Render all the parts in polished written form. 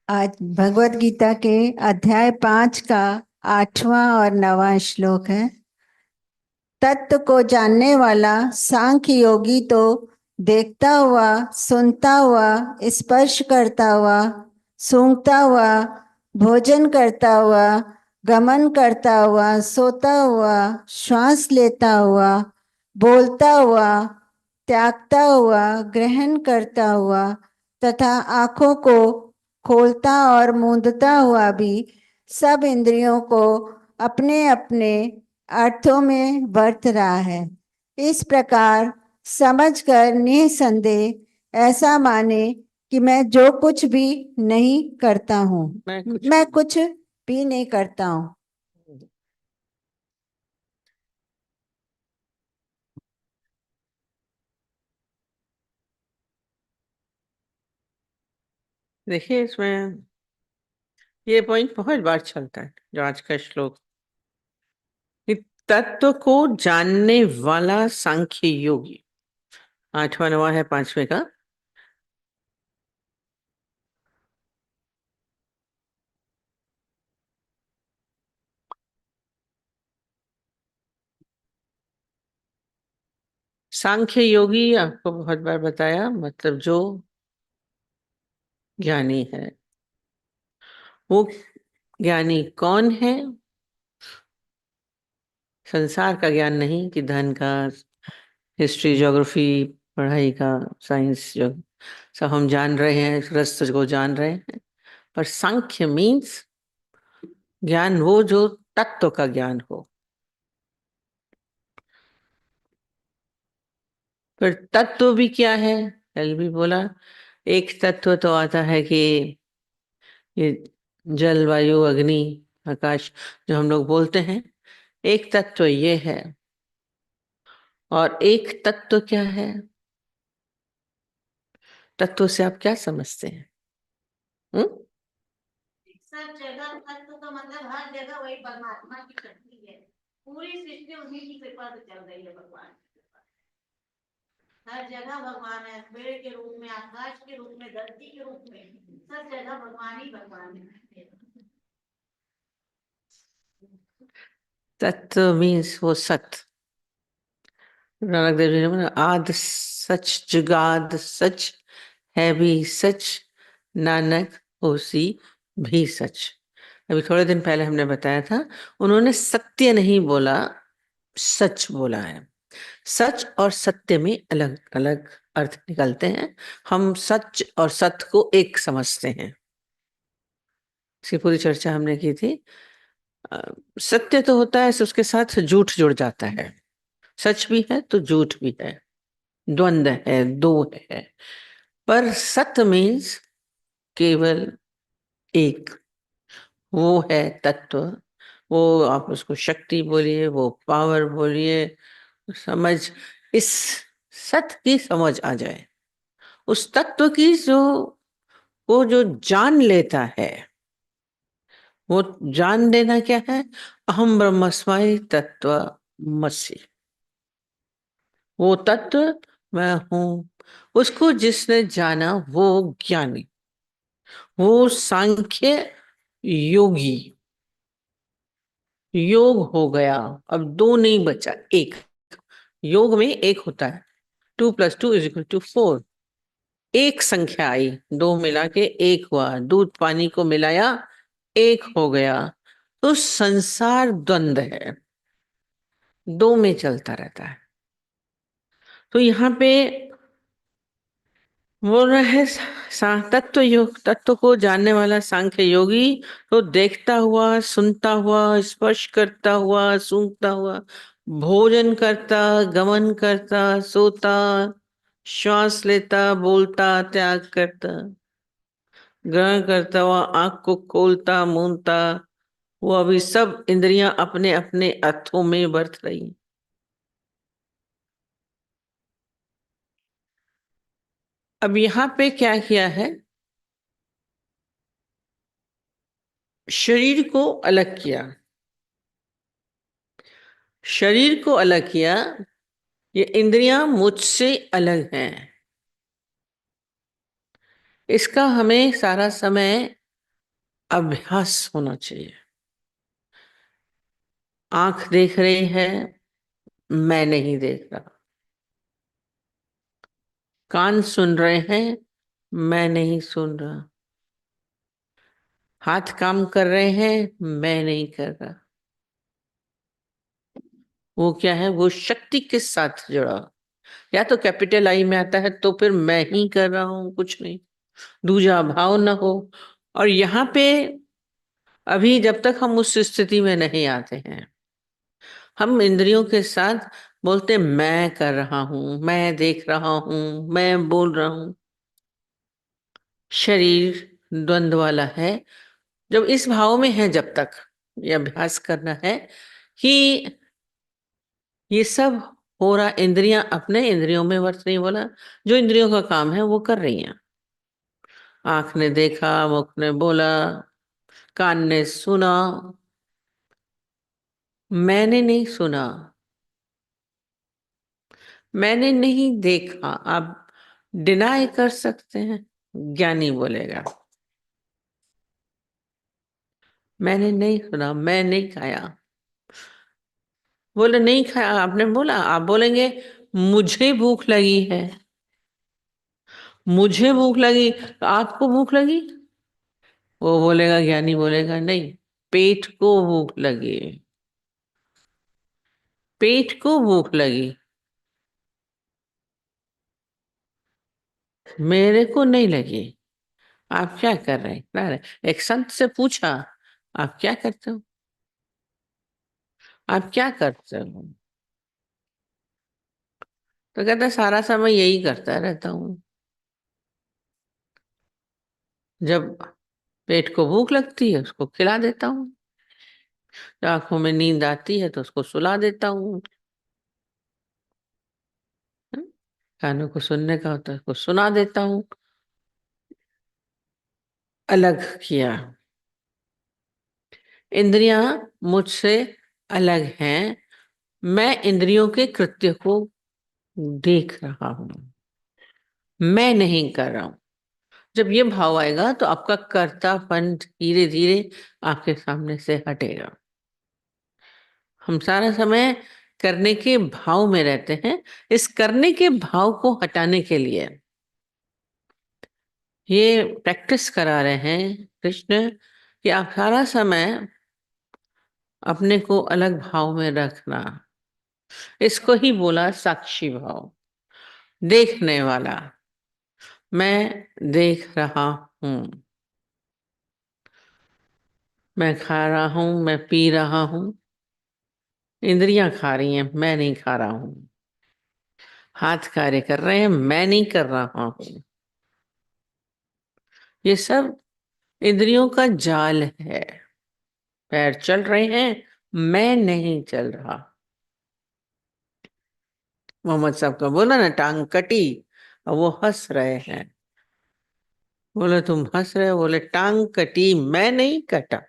आज भगवत गीता के अध्याय 5 का 8वां और 9वां श्लोक है। तत्व को जानने वाला सांख्य योगी तो देखता हुआ, सुनता हुआ, स्पर्श करता हुआ, सूंघता हुआ, भोजन करता हुआ, गमन करता हुआ, सोता हुआ, श्वास लेता हुआ, बोलता हुआ, त्यागता हुआ, ग्रहण करता हुआ तथा आंखों को खोलता और मूंदता हुआ भी सब इंद्रियों को अपने अपने अर्थों में बरत रहा है। इस प्रकार समझकर निसंदेह ऐसा माने कि मैं जो कुछ भी नहीं करता हूँ, मैं कुछ भी नहीं करता हूँ। देखिए, इसमें ये पॉइंट बहुत बार चलता है, जो आज का श्लोक। कि तत्व को जानने वाला सांख्य योगी, 8वां 9वां है 5वें का। सांख्य योगी आपको बहुत बार बताया, मतलब जो ज्ञानी है। वो ज्ञानी कौन है? संसार का ज्ञान नहीं कि धन का, हिस्ट्री, ज्योग्राफी, पढ़ाई का, साइंस जो सब हम जान रहे हैं, रस्ते को जान रहे हैं। पर सांख्य मीन्स ज्ञान वो जो तत्व का ज्ञान हो। फिर तत्व भी क्या है? कल भी बोला, एक तत्व तो आता है कि ये जल, वायु, अग्नि, आकाश जो हम लोग बोलते हैं, एक तत्व ये है। और एक तत्व क्या है? तत्व से आप क्या समझते हैं? सब जगह तत्व तो मतलब हर जगह वही परमात्मा की शक्ति है। पूरी सृष्टि उन्हीं की कृपा से चल रही है। भगवान हर जगह भगवान है, पेड़ के रूप में, आकाश के रूप में, धरती के रूप में, सब जगह भगवान ही भगवान है। तत्व मीन्स वो सत। नानक देव जी ने बोला, आद सच जुगाद सच है भी सच, नानक होसी भी सच। अभी थोड़े दिन पहले हमने बताया था, उन्होंने सत्य नहीं बोला, सच बोला है। सच और सत्य में अलग अलग अर्थ निकलते हैं। हम सच और सत्य को एक समझते हैं। इसकी पूरी चर्चा हमने की थी। अ, सत्य तो होता है, उसके साथ झूठ जुड़ जाता है। सच भी है तो झूठ भी है, द्वंद्व है, दो है। पर सत्य मीन्स केवल एक, वो है तत्व। वो आप उसको शक्ति बोलिए, वो पावर बोलिए, समझ, इस सत्य की समझ आ जाए, उस तत्व की, जो वो जो जान लेता है। वो जान लेना क्या है? अहम ब्रह्मस्मि तत्त्वमसि। वो तत्व मैं हूं। उसको जिसने जाना वो ज्ञानी, वो सांख्य योगी। योग हो गया, अब दो नहीं बचा, एक। योग में एक होता है, 2+2=4। एक संख्या आई, दो मिला के एक हुआ, दूध पानी को मिलाया, एक हो गया। तो संसार द्वंद्व है, दो में चलता रहता है। तो यहाँ पे बोल रहा है, तत्व योग, तत्व को जानने वाला सांख्य योगी तो देखता हुआ, सुनता हुआ, स्पर्श करता हुआ, सूंघता हुआ, भोजन करता, गमन करता, सोता, श्वास लेता, बोलता, त्याग करता, ग्रहण करता हुआ, आंख को खोलता, मूंदता, वो अभी सब इंद्रियां अपने अपने अर्थों में बरत रही। अब यहाँ पे क्या किया है? शरीर को अलग किया। शरीर को अलग किया, ये इंद्रियां मुझसे अलग हैं। इसका हमें सारा समय अभ्यास होना चाहिए। आंख देख रही है, मैं नहीं देख रहा। कान सुन रहे हैं, मैं नहीं सुन रहा। हाथ काम कर रहे हैं, मैं नहीं कर रहा। वो क्या है? वो शक्ति के साथ जुड़ा। या तो कैपिटल आई में आता है तो फिर मैं ही कर रहा हूं, कुछ नहीं, दूजा भाव न हो। और यहाँ पे अभी जब तक हम उस स्थिति में नहीं आते हैं, हम इंद्रियों के साथ बोलते मैं कर रहा हूं, मैं देख रहा हूं, मैं बोल रहा हूं। शरीर द्वंद्व वाला है। जब इस भाव में है, जब तक ये अभ्यास करना है कि ये सब हो रहा, इंद्रियां अपने इंद्रियों में वर्त नहीं, बोला जो इंद्रियों का काम है वो कर रही हैं। आंख ने देखा, मुख ने बोला, कान ने सुना, मैंने नहीं सुना, मैंने नहीं देखा। आप डिनाई कर सकते हैं, ज्ञानी बोलेगा मैंने नहीं सुना, मैं नहीं खाया। बोले नहीं खाया, आपने बोला, आप बोलेंगे मुझे भूख लगी है, मुझे भूख लगी, तो आपको भूख लगी? वो बोलेगा, ज्ञानी बोलेगा नहीं, पेट को भूख लगी, पेट को भूख लगी, मेरे को नहीं लगी। आप क्या कर रहे हैं? एक संत से पूछा, आप क्या करते हो? आप क्या करते हो? तो कहता सारा समय यही करता रहता हूँ। जब पेट को भूख लगती है उसको खिला देता हूँ, जब आंखों में नींद आती है तो उसको सुला देता हूँ, कानों को सुनने का होता है उसको सुना देता हूँ। अलग किया। इंद्रियां मुझसे अलग हैं, मैं इंद्रियों के कृत्य को देख रहा हूं, मैं नहीं कर रहा हूं। जब ये भाव आएगा तो आपका कर्तापन धीरे धीरे आपके सामने से हटेगा। हम सारा समय करने के भाव में रहते हैं। इस करने के भाव को हटाने के लिए ये प्रैक्टिस करा रहे हैं कृष्ण कि आप सारा समय अपने को अलग भाव में रखना। इसको ही बोला साक्षी भाव, देखने वाला। मैं देख रहा हूं, मैं खा रहा हूं, मैं पी रहा हूं, इंद्रियां खा रही हैं, मैं नहीं खा रहा हूं। हाथ कार्य कर रहे हैं, मैं नहीं कर रहा हूं। ये सब इंद्रियों का जाल है। पैर चल रहे हैं, मैं नहीं चल रहा। मोहम्मद साहब का बोला ना, टांग कटी, और वो हंस रहे हैं। बोले तुम हंस रहे हो? बोले टांग कटी, मैं नहीं कटा।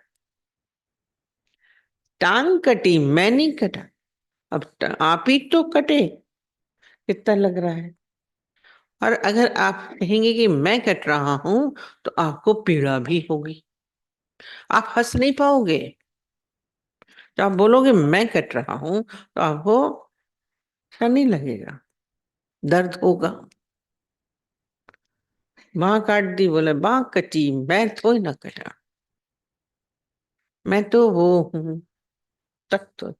टांग कटी, मैं नहीं कटा। अब आप ही तो कटे, कितना लग रहा है। और अगर आप कहेंगे कि मैं कट रहा हूं तो आपको पीड़ा भी होगी, आप हंस नहीं पाओगे। जब आप बोलोगे मैं कट रहा हूं तो आपको अच्छा नहीं लगेगा, दर्द होगा। बांह काट दी, बोले बांह कटी, मैं थोड़ी ना कटा, मैं तो वो हूं, तक तो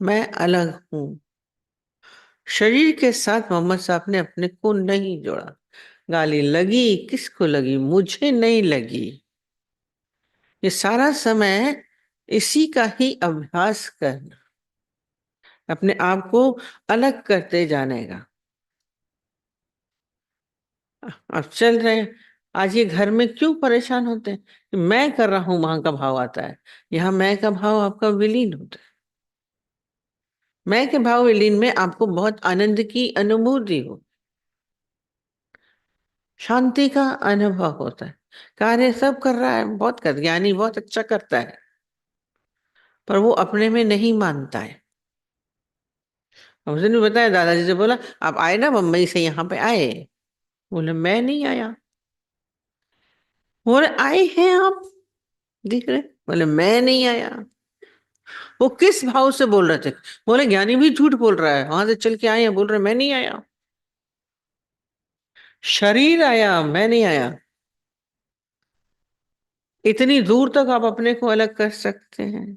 मैं अलग हूं। शरीर के साथ मोहम्मद साहब ने अपने को नहीं जोड़ा। गाली लगी, किसको लगी? मुझे नहीं लगी। ये सारा समय इसी का ही अभ्यास करना, अपने आप को अलग करते जाने का। अब चल रहे हैं, आज ये घर में क्यों परेशान होते हैं कि मैं कर रहा हूं, वहां का भाव आता है, यहाँ मैं का भाव आपका विलीन होता है। मैं के भाव विलीन में आपको बहुत आनंद की अनुभूति हो, शांति का अनुभव होता है। कार्य सब कर रहा है, बहुत कर, ज्ञानी बहुत अच्छा करता है, पर वो अपने में नहीं मानता है। हमसे नहीं बताया, दादाजी से बोला आप आए ना बम्बई से, यहाँ पे आए? बोले मैं नहीं आया। बोले आए हैं आप, दिख रहे? बोले मैं नहीं आया। वो किस भाव से बोल रहे थे? बोले ज्ञानी भी झूठ बोल रहा है, वहां से चल के आए हैं, बोल रहे मैं नहीं आया, शरीर आया, मैं नहीं आया। इतनी दूर तक आप अपने को अलग कर सकते हैं।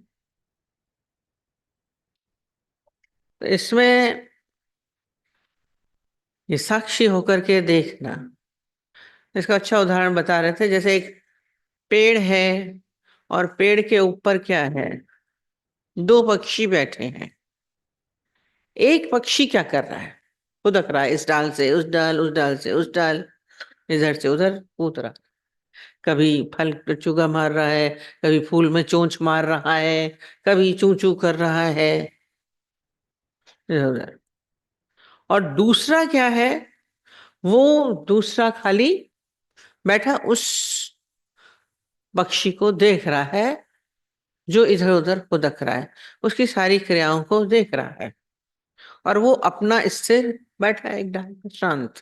तो इसमें ये साक्षी होकर के देखना, इसका अच्छा उदाहरण बता रहे थे। जैसे एक पेड़ है और पेड़ के ऊपर क्या है, दो पक्षी बैठे हैं। एक पक्षी क्या कर रहा है, उदक रहा है, इस डाल से उस डाल, उस डाल से उस डाल, इधर से उधर कूद रहा। कभी फल पे चुगा मार रहा है, कभी फूल में चोंच मार रहा है, कभी चू चू कर रहा है, इधर उधर। और दूसरा क्या है, वो दूसरा खाली बैठा उस पक्षी को देख रहा है जो इधर उधर खुदक रहा है, उसकी सारी क्रियाओं को देख रहा है, और वो अपना स्थिर बैठा है एक डाल पे शांत।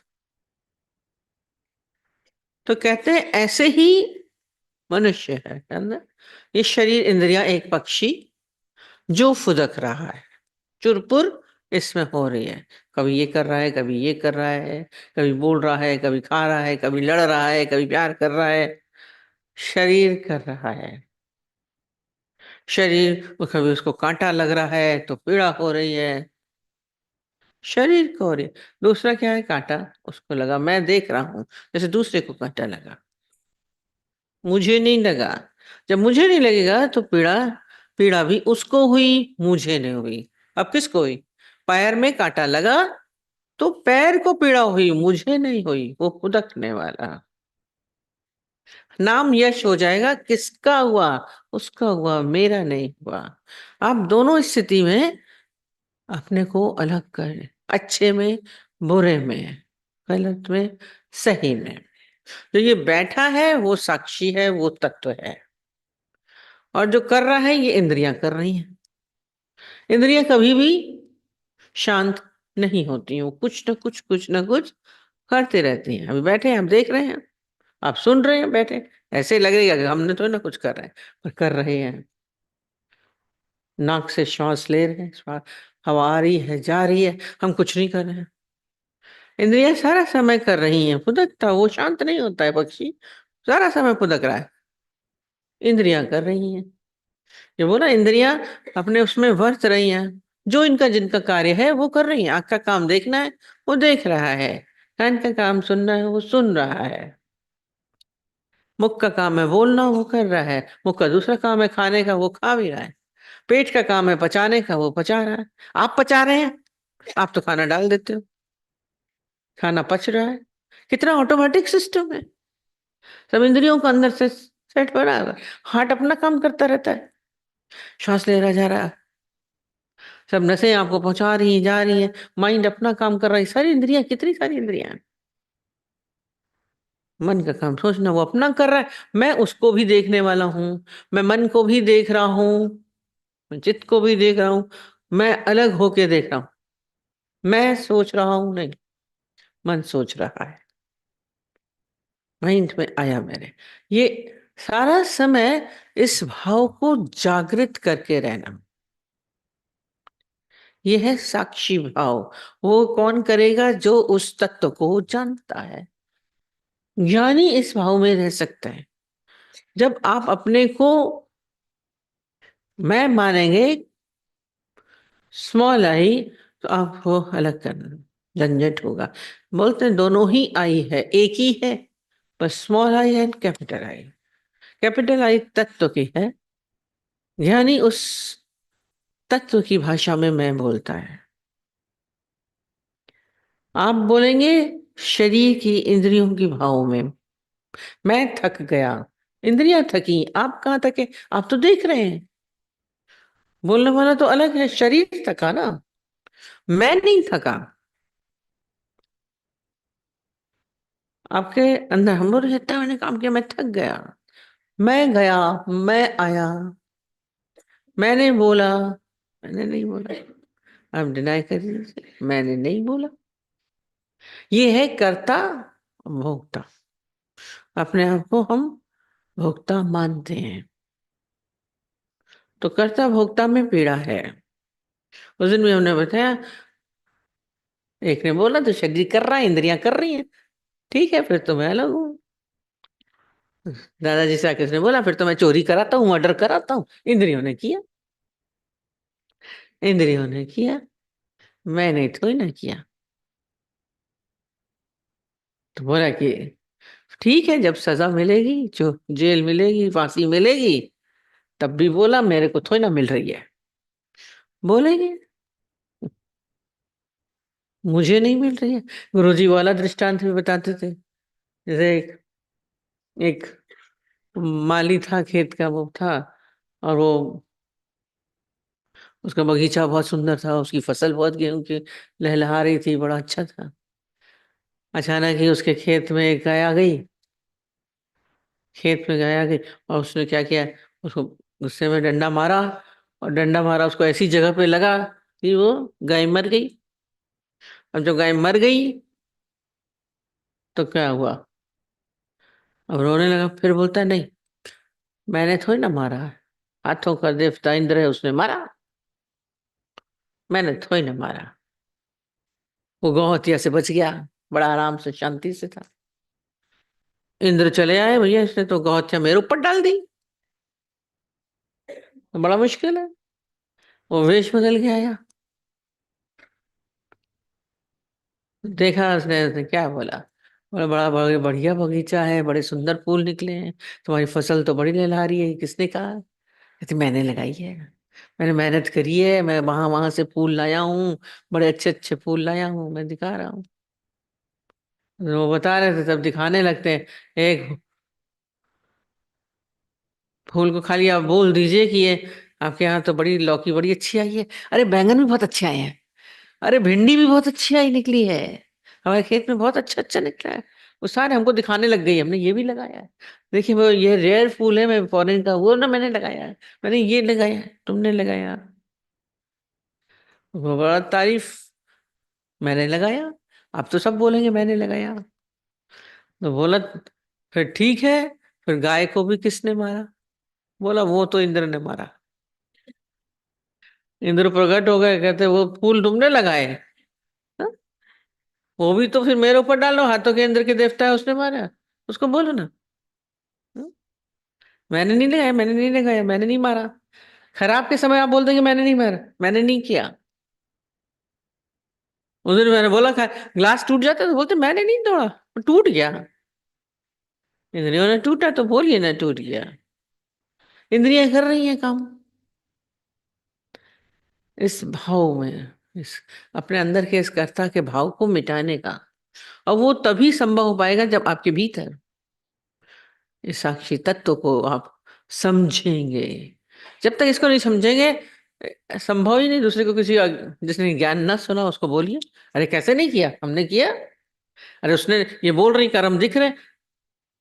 तो कहते हैं ऐसे ही मनुष्य है ना, ये शरीर इंद्रियां एक पक्षी जो फुदक रहा है, चुरपुर इसमें हो रही है, कभी ये कर रहा है, कभी ये कर रहा है, कभी बोल रहा है, कभी खा रहा है, कभी लड़ रहा है, कभी प्यार कर रहा है, शरीर कर रहा है। शरीर कभी उसको कांटा लग रहा है तो पीड़ा हो रही है, शरीर को हो रही है। दूसरा क्या है, कांटा उसको लगा, मैं देख रहा हूं, जैसे दूसरे को कांटा लगा, मुझे नहीं लगा। जब मुझे नहीं लगेगा तो पीड़ा, पीड़ा भी उसको हुई, मुझे नहीं हुई। अब किसको हुई? पैर में कांटा लगा तो पैर को पीड़ा हुई, मुझे नहीं हुई, वो खुदकने वाला। नाम यश हो जाएगा, किसका हुआ? उसका हुआ, मेरा नहीं हुआ। आप दोनों स्थिति में अपने को अलग करें, अच्छे में बुरे में, गलत में सही में। जो ये बैठा है वो साक्षी है, वो तत्व है, और जो कर रहा है ये इंद्रियां कर रही हैं। इंद्रियां कभी भी शांत नहीं होती, वो कुछ ना कुछ करते रहती हैं। अभी बैठे हैं, हम देख रहे हैं, आप सुन रहे हैं बैठे, ऐसे लगेगा कि हमने तो ना कुछ कर रहे हैं, पर कर रहे हैं। नाक से श्वास ले रहे हैं, श्वास, हवा आ रही है, जा रही है, हम कुछ नहीं कर रहे हैं। इंद्रियां सारा समय कर रही हैं, फुदकता, वो शांत नहीं होता है पक्षी, सारा समय फुदक रहा है, इंद्रियां कर रही हैं। ये बोला इंद्रियां अपने उसमें वर्त रही हैं, जो इनका जिनका कार्य है वो कर रही हैं। आंख का काम देखना है, वो देख रहा है, कान का काम सुनना है, वो सुन रहा है, मुख का काम है बोलना, वो कर रहा है, मुख का दूसरा काम है खाने का, वो खा भी रहा है, पेट का काम है पचाने का, वो पचा रहा है। आप पचा रहे हैं, आप तो खाना डाल देते हो, खाना पच रहा है। कितना ऑटोमेटिक सिस्टम है, सब इंद्रियों को अंदर से सेट बना हुआ है। हार्ट अपना काम करता रहता है, श्वास ले रहा जा रहा है, सब नसें आपको पहुंचा रही हैं, जा रही हैं, माइंड अपना काम कर रहा है, सारी इंद्रियां, कितनी सारी इंद्रियां हैं। मन का काम सोचना, वो अपना कर रहा है, मैं उसको भी देखने वाला हूँ, मैं मन को भी देख रहा हूँ, मैं चित्त को भी देख रहा हूँ, मैं अलग होके देख रहा हूँ। मैं सोच रहा हूं नहीं, मन सोच रहा है, माइंड में आया मेरे। ये सारा समय इस भाव को जागृत करके रहना, ये है साक्षी भाव। वो कौन करेगा? जो उस तत्व को जानता है, ज्ञानी इस भाव में रह सकता है। जब आप अपने को मैं मानेंगे, स्मॉल आई, तो आपको अलग करना झंझट होगा। बोलते हैं दोनों ही आई है, एक ही है, पर स्मॉल आई है, कैपिटल आई। कैपिटल आई तत्व की है, ज्ञानी उस तत्व की भाषा में मैं बोलता है। आप बोलेंगे शरीर की इंद्रियों की भाव में, मैं थक गया, इंद्रियां थकी, आप कहाँ थके? आप तो देख रहे हैं, बोलने वाला तो अलग है, शरीर थका ना, मैं नहीं थका। आपके अंदर हम बोल रहे इतना मैंने काम किया, मैं थक गया, मैं गया, मैं आया, मैंने बोला, मैंने नहीं बोला। आप डिनाई करिए, मैंने नहीं बोला। ये है कर्ता भोक्ता, अपने आप को हम भोक्ता मानते हैं। तो कर्ता भोक्ता में पीड़ा है। उस दिन भी हमने बताया, एक ने बोला तो शरीर कर रहा है, इंद्रियां कर रही हैं, ठीक है फिर तो मैं अलग हूँ। दादाजी से आके उसने बोला फिर तो मैं चोरी कराता हूँ, मर्डर कराता हूँ, इंद्रियों ने किया, इंद्रियों ने किया, मैंने थोड़ी ना किया। तो बोला कि ठीक है, जब सजा मिलेगी, जो जेल मिलेगी, फांसी मिलेगी, तब भी बोला मेरे को थोड़ी ना मिल रही है, बोलेंगे मुझे नहीं मिल रही है। गुरुजी वाला दृष्टांत भी बताते थे। जैसे एक, एक माली था, खेत का वो था, और वो उसका बगीचा बहुत सुंदर था, उसकी फसल बहुत गेहूं की लहलहा रही थी, बड़ा अच्छा था। अचानक ही उसके खेत में एक गाय आ गई, खेत में गाय आ गई, और उसने क्या किया, उसको गुस्से में डंडा मारा, और डंडा मारा उसको ऐसी जगह पे लगा कि वो गाय मर गई। अब जब गाय मर गई तो क्या हुआ, अब रोने लगा, फिर बोलता है नहीं, मैंने थोड़ी ना मारा है, हाथों का देवता इंद्र है उसने मारा, मैंने थोड़ी ना मारा। वो गौ हत्या से बच गया, बड़ा आराम से शांति से था। इंद्र चले आए, भैया इसने तो गौ हत्या मेरे ऊपर डाल दी, तो बड़ा मुश्किल है। वो वेश बदल के आया, देखा उसने क्या बोला, बोला बड़ा बड़ा बढ़िया बगीचा है, बड़े सुंदर फूल निकले हैं, तुम्हारी फसल तो बड़ी लहलहा रही है, किसने कहा? कहती मैंने लगाई है, मैंने मेहनत करी है, मैं वहां वहां से फूल लाया हूँ, बड़े अच्छे अच्छे फूल लाया हूँ, मैं दिखा रहा हूँ। वो बता रहे थे, तब दिखाने लगते हैं। एक फूल को खाली आप बोल दीजिए कि ये आपके यहाँ तो बड़ी लौकी बड़ी अच्छी आई है, अरे बैंगन भी बहुत अच्छे आए हैं, अरे भिंडी भी बहुत अच्छी आई निकली है, हमारे खेत में बहुत अच्छा अच्छा निकला है। वो सारे हमको दिखाने लग गई, हमने ये भी लगाया है, देखिए वो ये रेयर फूल है, मैं फॉरेन का, वो ना मैंने लगाया है, मैंने ये लगाया है, तुमने लगाया, वो बड़ा तारीफ, मैंने लगाया, आप तो सब बोलेंगे मैंने लगाया। तो बोला फिर ठीक है, फिर गाय को भी किसने मारा? बोला वो तो इंद्र ने मारा। इंद्र प्रकट हो गए, कहते वो फूल तुमने लगाए, हाँ? वो भी तो फिर मेरे ऊपर डालो, हाथों के इंद्र के देवता है उसने मारा, उसको बोलो ना, हाँ? मैंने नहीं लगाया, मैंने नहीं लगाया, मैंने नहीं मारा। खराब के समय आप बोल देंगे मैंने नहीं मारा, मैंने नहीं किया। उस दिन मैंने बोला ग्लास टूट जाता है तो बोलते मैंने नहीं तोड़ा, वो टूट गया, इंद्रियों ने टूटा तो बोलिए ना टूट गया, इंद्रियां कर रही हैं काम। इस भाव में, इस अपने अंदर के इस कर्ता के भाव को मिटाने का, और वो तभी संभव हो पाएगा जब आपके भीतर इस साक्षी तत्व को आप समझेंगे। जब तक इसको नहीं समझेंगे, संभव ही नहीं। दूसरे को किसी जिसने ज्ञान ना सुना उसको बोलिए, अरे कैसे नहीं किया, हमने किया, अरे उसने ये बोल रही कर्म दिख रहे,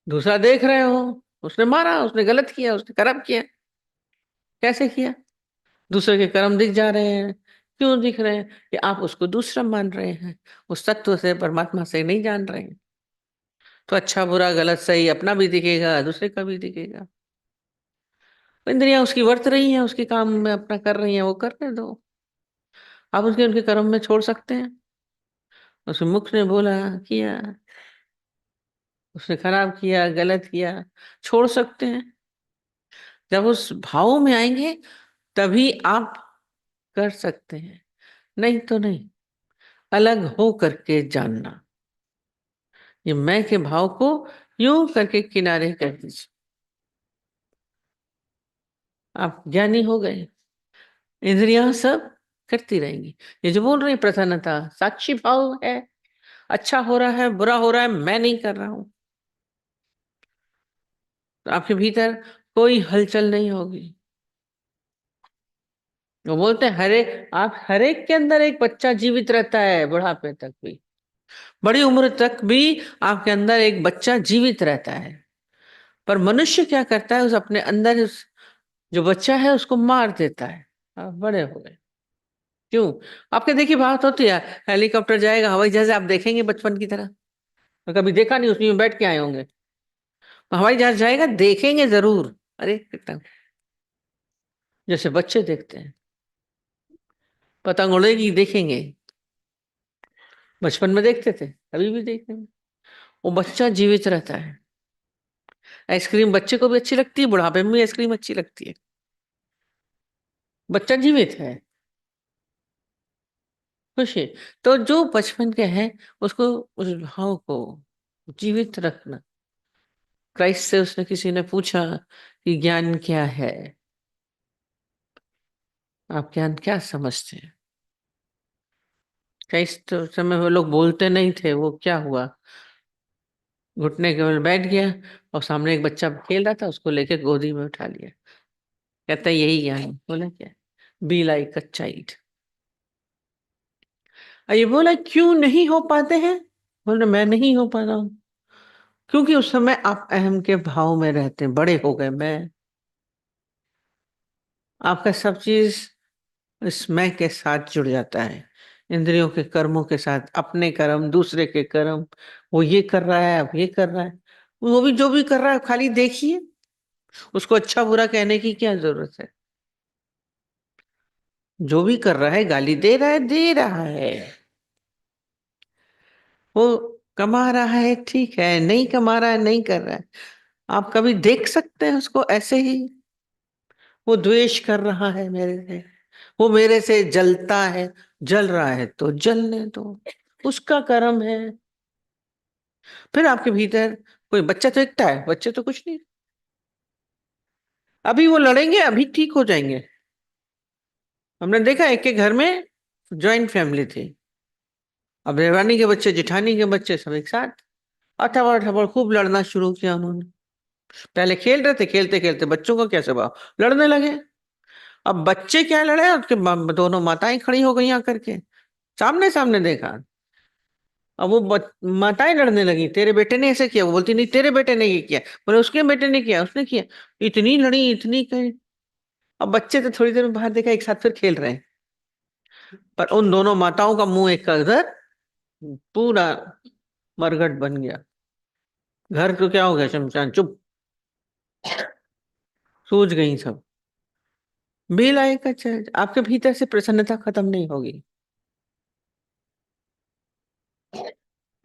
दूसरा देख रहे हो, उसने मारा, उसने गलत किया, उसने कर्म किया, कैसे किया? दूसरे के कर्म दिख जा रहे हैं, क्यों दिख रहे हैं? कि आप उसको दूसरा मान रहे हैं, उस तत्व से, परमात्मा से नहीं जान रहे हैं। तो अच्छा बुरा गलत सही अपना भी दिखेगा, दूसरे का भी दिखेगा। इंद्रियां उसकी वर्त रही हैं, उसके काम में अपना कर रही हैं, वो करने दो, आप उसके उनके कर्म में छोड़ सकते हैं। उसके मुख ने बोला किया, उसने खराब किया गलत किया, छोड़ सकते हैं। जब उस भाव में आएंगे तभी आप कर सकते हैं, नहीं तो नहीं। अलग हो करके जानना, ये मैं के भाव को यूं करके किनारे कर दीजिए, आप ज्ञानी हो गए। इंद्रियां सब करती रहेंगी। ये जो बोल रही है प्रसन्नता, साक्षी भाव है, अच्छा हो रहा है बुरा हो रहा है मैं नहीं कर रहा हूं, तो आपके भीतर कोई हलचल नहीं होगी। वो बोलते हैं हरे, आप हरेक के अंदर एक बच्चा जीवित रहता है, बुढ़ापे तक भी, बड़ी उम्र तक भी आपके अंदर एक बच्चा जीवित रहता है। पर मनुष्य क्या करता है, उस अपने अंदर उस जो बच्चा है उसको मार देता है। आप बड़े हो गए, क्यों? आपके देखिए बात होती है, हेलीकॉप्टर जाएगा, हवाई जहाज आप देखेंगे बचपन की तरह, तो कभी देखा नहीं, उसमें बैठ के आए होंगे। हवाई जहाज जाएगा, देखेंगे जरूर, अरे कितना जैसे बच्चे देखते हैं, पतंग उड़ेगी देखेंगे, बचपन में देखते थे, अभी भी देखते हैं। वो बच्चा जीवित रहता है। आइसक्रीम बच्चे को भी अच्छी लगती है, बुढ़ापे में भी आइसक्रीम अच्छी लगती है। बच्चा जीवित है, खुश है। तो जो बचपन के हैं, उसको, उस भाव को जीवित रखना। क्राइस्ट से उसने, किसी ने पूछा कि ज्ञान क्या है, आप ज्ञान क्या समझते हैं? क्राइस्ट तो उस समय वो लोग बोलते नहीं थे, वो क्या हुआ, घुटने के बल बैठ गया, और सामने एक बच्चा खेल रहा था, उसको लेके गोदी में उठा लिया। कहता है यही ज्ञान है। बोला क्या? Be like a child. ये बोला क्यों नहीं हो पाते हैं? बोले मैं नहीं हो पा रहा हूं, क्योंकि उस समय आप अहम के भाव में रहते हैं, बड़े हो गए। मैं, आपका सब चीज इस मैं के साथ जुड़ जाता है, इंद्रियों के कर्मों के साथ, अपने कर्म, दूसरे के कर्म। वो ये कर रहा है, अब ये कर रहा है, वो भी जो भी कर रहा है खाली देखिए, उसको अच्छा बुरा कहने की क्या जरूरत है? जो भी कर रहा है, गाली दे रहा है, दे रहा है। वो कमा रहा है, ठीक है, नहीं कमा रहा है, नहीं कर रहा है। आप कभी देख सकते हैं उसको ऐसे ही? वो द्वेष कर रहा है मेरे से, वो मेरे से जलता है, जल रहा है तो जलने दो, उसका कर्म है। फिर आपके भीतर कोई बच्चा तो एकता है, बच्चे तो कुछ नहीं। अभी वो लड़ेंगे, अभी ठीक हो जाएंगे। हमने देखा एक के घर में जॉइंट फैमिली थी, अब देवरानी के बच्चे, जिठानी के बच्चे सब एक साथ, अठबड़ ठबड़ खूब लड़ना शुरू किया उन्होंने। पहले खेल रहे थे, खेलते खेलते बच्चों का क्या स्वभाव, लड़ने लगे। अब बच्चे क्या लड़े, उसके दोनों माताएं खड़ी हो गई आकर के, सामने सामने देखा। अब वो माताएं लड़ने लगी, तेरे बेटे ने ऐसे किया, वो बोलती नहीं तेरे बेटे ने ये किया, बोले उसके बेटे ने किया, उसने किया। इतनी लड़ी, इतनी कही। अब बच्चे तो थोड़ी देर में बाहर देखा, एक साथ फिर खेल रहे हैं, पर उन दोनों माताओं का मुंह एक इधर, पूरा मरघट बन गया। घर तो क्या हो गया, शमशान, चुप, सूझ गई सब। बिल आएगा, आपके भीतर से प्रसन्नता खत्म नहीं होगी।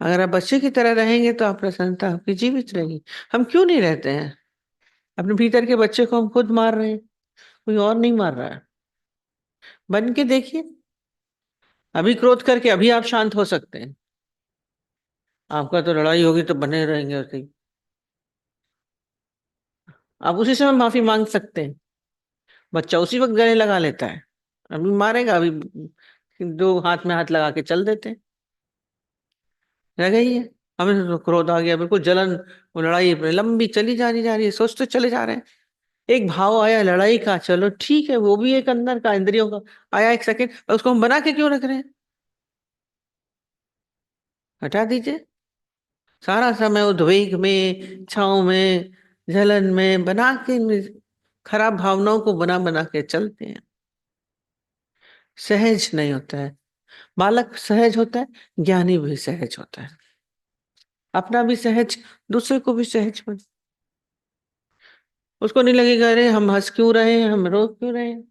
अगर आप बच्चे की तरह रहेंगे तो आप, प्रसन्नता आपकी जीवित रहेगी। हम क्यों नहीं रहते हैं? अपने भीतर के बच्चे को हम खुद मार रहे हैं, कोई और नहीं मार रहा है। बन के देखिए, अभी क्रोध करके अभी आप शांत हो सकते हैं। आपका तो लड़ाई होगी तो बने रहेंगे उसी। आप उसी समय माफी मांग सकते हैं, बच्चा उसी वक्त गले लगा लेता है। अभी मारेगा, अभी दो हाथ में हाथ लगा के चल देते हैं, रह गई है। हमें तो क्रोध आ गया, बिल्कुल जलन, वो लड़ाई लंबी चली जा रही है, सोचते चले जा रहे हैं। एक भाव आया लड़ाई का, चलो ठीक है, वो भी एक अंदर का, इंद्रियों का आया, एक सेकंड, उसको हम बना के क्यों रख रहे हैं? हटा दीजिए। सारा समय उद्वेग में, इच्छाओं में, जलन में बना के, खराब भावनाओं को बना बना के चलते हैं। सहज नहीं होता है। बालक सहज होता है, ज्ञानी भी सहज होता है। अपना भी सहज, दूसरे को भी सहज बन। उसको नहीं लगेगा अरे हम हंस क्यों रहे हैं, हम रो क्यों रहे हैं।